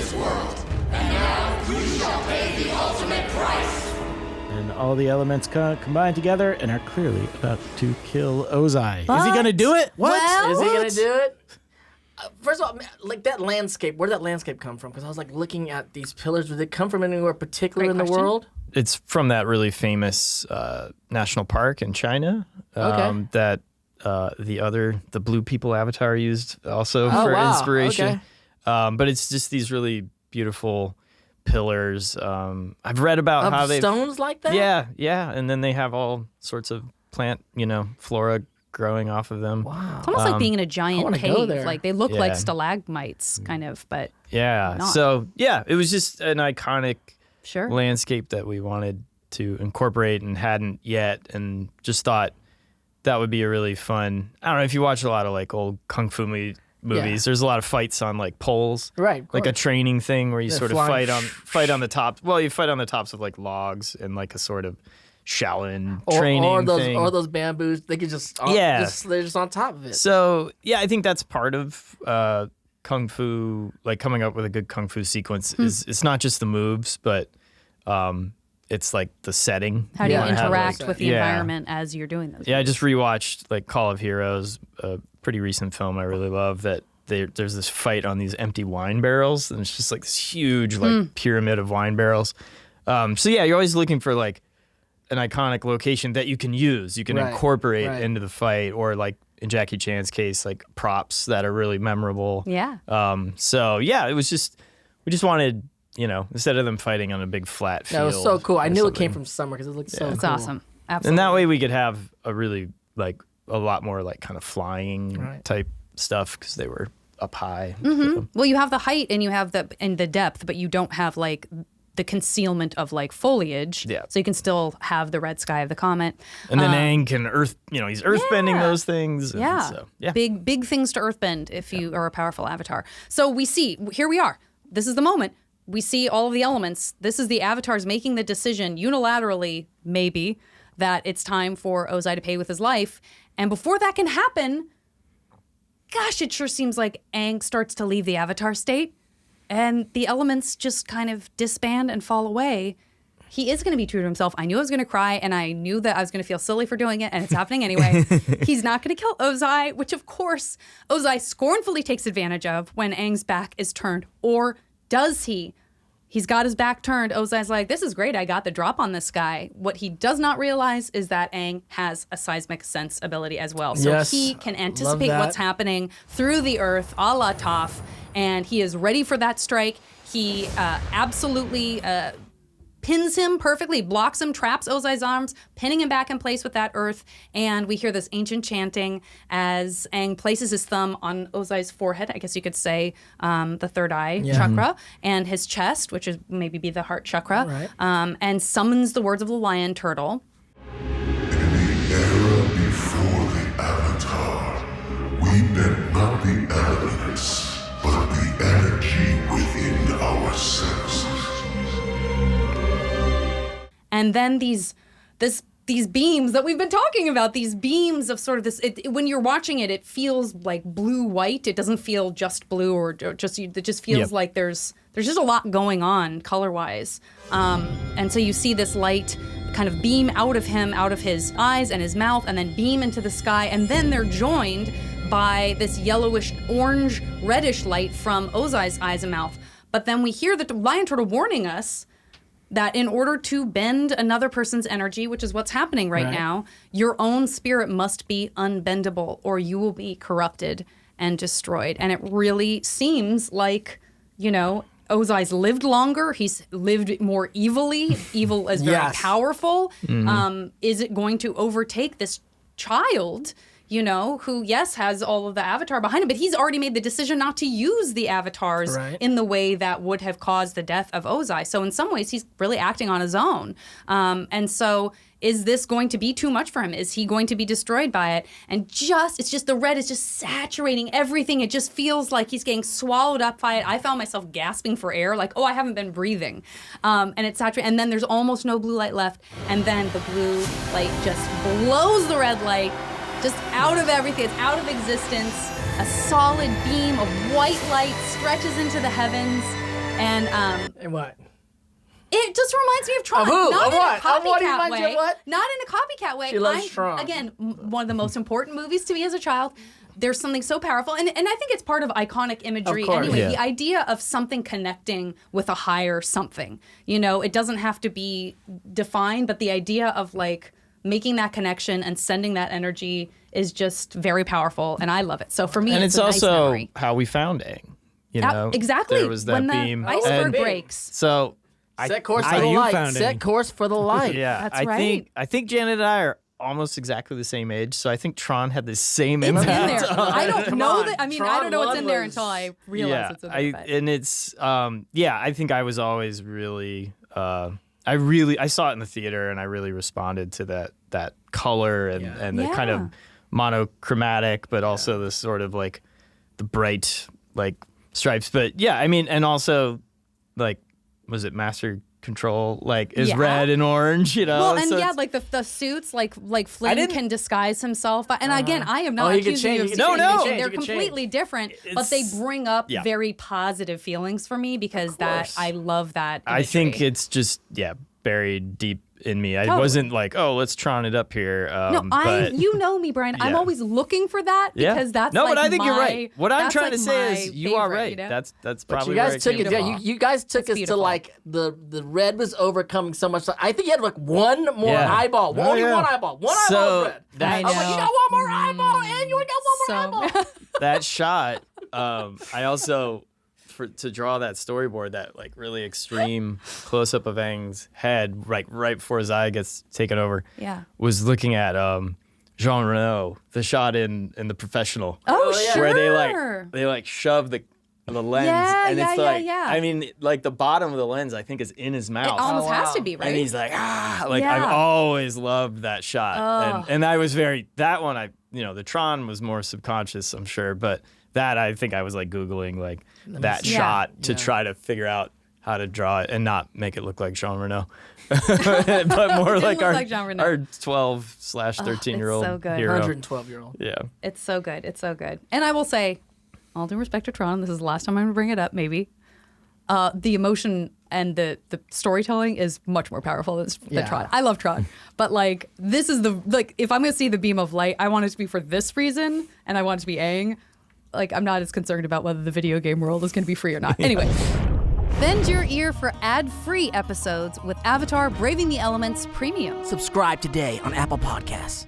this world, and now you shall pay the ultimate price. And all the elements combine together and are clearly about to kill Ozai. But- Is he going to do it? What? Well- Is he What? gonna do it? First of all, like that landscape, where did that landscape come from? Because I was like looking at these pillars. Did they come from anywhere particular Great in the question. world? It's from that really famous national park in China Okay. that the blue people Avatar used also Oh, for wow. inspiration. Okay. But it's just these really beautiful pillars. I've read about how Of they stones like that? yeah, and then they have all sorts of plant, flora growing off of them. Wow. It's almost like being in a giant wanna go cave. there. Like they look like Yeah. stalagmites, kind of, but Yeah. Not. So it was just an iconic sure. landscape that we wanted to incorporate and hadn't yet, and just thought that would be a really fun. I don't know if you watch a lot of like old kung fu movies. Yeah. There's a lot of fights on like poles, Right, of like a course. training thing where you Yeah, sort of flying. fight on the top. Well, you fight on the tops of like logs and like a sort of Shaolin Or, training or those thing. or those bamboos, they could just Yeah. they're just on top of it. So I think that's part of kung fu. Like coming up with a good kung fu sequence is it's not just the moves, but it's like the setting. How do you Yeah, wanna have, interact like- with the Yeah. environment as you're doing those? Yeah, I moves? just rewatched like Call of Heroes, a pretty recent film I really love. That there's this fight on these empty wine barrels, and it's just like this huge like pyramid of wine barrels. So you're always looking for like an iconic location that you can use, you can Right, incorporate right. into the fight, or like in Jackie Chan's case, like props that are really memorable. Yeah. It was just we just wanted instead of them fighting on a big flat field. That was so cool. I or knew it came something. from somewhere because it looked so That's cool. awesome. Absolutely. And that way we could have a really like a lot more like kind of flying Right. type stuff because they were up high. Well, you have the height and you have the depth, but you don't have like the concealment of like foliage. Yeah. So you can still have the red sky of the comet. And then Aang can he's earthbending those things. And Yeah. So, yeah. Big things to earthbend if you are a powerful avatar. So here we are. This is the moment. We see all of the elements. This is the avatars making the decision unilaterally, maybe, that it's time for Ozai to pay with his life. And before that can happen, gosh, it sure seems like Aang starts to leave the avatar state and the elements just kind of disband and fall away. He is going to be true to himself. I knew I was going to cry, and I knew that I was going to feel silly for doing it, and it's happening anyway. He's not going to kill Ozai, which, of course, Ozai scornfully takes advantage of when Aang's back is turned. Or does he? He's got his back turned. Ozai's like, this is great. I got the drop on this guy. What he does not realize is that Aang has a seismic sense ability as well. So Yes. he can Love anticipate that. what's happening through the earth, a la Toph, and he is ready for that strike. He absolutely pins him perfectly, blocks him, traps Ozai's arms, pinning him back in place with that earth. And we hear this ancient chanting as Aang places his thumb on Ozai's forehead, I guess you could say the third eye chakra, and his chest, which is maybe be the heart chakra, Right. and summons the words of the lion turtle. In the era before the Avatar, we bent not the elements, but the energy within ourselves. And then these beams that we've been talking about, these beams of sort of this, when you're watching it, it feels like blue-white. It doesn't feel just blue or just, it just feels like there's just a lot going on color-wise. And so you see this light kind of beam out of him, out of his eyes and his mouth, and then beam into the sky. And then they're joined by this yellowish, orange, reddish light from Ozai's eyes and mouth. But then we hear the lion turtle warning us that in order to bend another person's energy, which is what's happening right now, your own spirit must be unbendable or you will be corrupted and destroyed. And it really seems like, Ozai's lived longer. He's lived more evilly. Evil is very Yes. powerful. Is it going to overtake this child, who, yes, has all of the avatar behind him, but he's already made the decision not to use the avatars Right. in the way that would have caused the death of Ozai. So in some ways, he's really acting on his own. And so is this going to be too much for him? Is he going to be destroyed by it? And it's just the red is just saturating everything. It just feels like he's getting swallowed up by it. I found myself gasping for air, like, I haven't been breathing. And it's saturating. And then there's almost no blue light left. And then the blue light just blows the red light just out of everything. It's out of existence. A solid beam of white light stretches into the heavens. And And what? it just reminds me of Tron. Of who? Not Of in what? a copycat Of what reminds you of way. what? Not in a copycat way. She loves Tron. Again, one of the most important movies to me as a child. There's something so powerful, and I think it's part of iconic imagery Of course. anyway. Yeah. The idea of something connecting with a higher something. You know, it doesn't have to be defined, but the idea of like making that connection and sending that energy is just very powerful, and I love it. So for me, And it's it's a nice also memory. how we found Aang. You know, Exactly. There was that when beam. the iceberg And breaks. so Set course for I- the you light. found Set it. course for the light. yeah, That's right. I think Janet and I are almost exactly the same age, so I think Tron had the same It's in impact. there. I don't Come know on. that. I mean, I Tron don't know what's 1 in there was- until I realize it's in there. but- and it's I think I was always really I saw it in the theater and I really responded to that color and the kind Yeah. of monochromatic, but also the sort of like the bright like stripes. But yeah, I mean, and also like was it Master Control like is Yeah. red and orange, you know? Well, and So yeah, it's- like the suits, like Flynn didn't- can disguise himself. And again, I am Oh, not he could accusing you of change. No, saying no. anything. He They're could change. completely different, but they It's- bring up yeah. very positive feelings for me because that course. I love that. I think imagery. it's just buried deep in me. I Totally. wasn't like, oh, let's Tron it up here. No, but you know me, Brian. I'm Yeah. always looking for that yeah. because that's no, like but I think you're my- right. What I'm that's trying like to say my is you are favorite, right. you know? That's But probably you guys where it took came it. Yeah, from. you guys took It's us to beautiful. like the red was overcoming so much. I think you had like one more Yeah. eyeball. Oh, Only yeah. one eyeball. One So, eyeball red. that- I was like, you got one more eyeball, and you only got one more eyeball. that shot. I also to draw that storyboard, that like really extreme close up of Aang's head, right before his eye gets taken over. Yeah. Was looking at Jean Reno, the shot in The Professional. Oh, yeah. sure. Where they like shove the lens, Yeah, and yeah, it's yeah, like yeah. I mean, like the bottom of the lens, I think is in his It mouth. almost has wow. to be, right? And he's like, like Yeah. I've always loved that shot. And I was that one, the Tron was more subconscious, I'm sure, but that I think I was like Googling like that Yeah. shot to try to figure out how to draw it and not make it look like Jean Reno, but more like look like Jean Reno. our 12/13-year-old so good. hero. 112-year-old. Yeah. It's so good. It's so good. And I will say, all due respect to Tron, this is the last time I'm going to bring it up, maybe. The emotion and the storytelling is much more powerful than Yeah. Tron. I love Tron. But, like, this is if I'm going to see the beam of light, I want it to be for this reason, and I want it to be Aang. Like, I'm not as concerned about whether the video game world is going to be free or not. Anyway. Bend your ear for ad-free episodes with Avatar Braving the Elements Premium. Subscribe today on Apple Podcasts.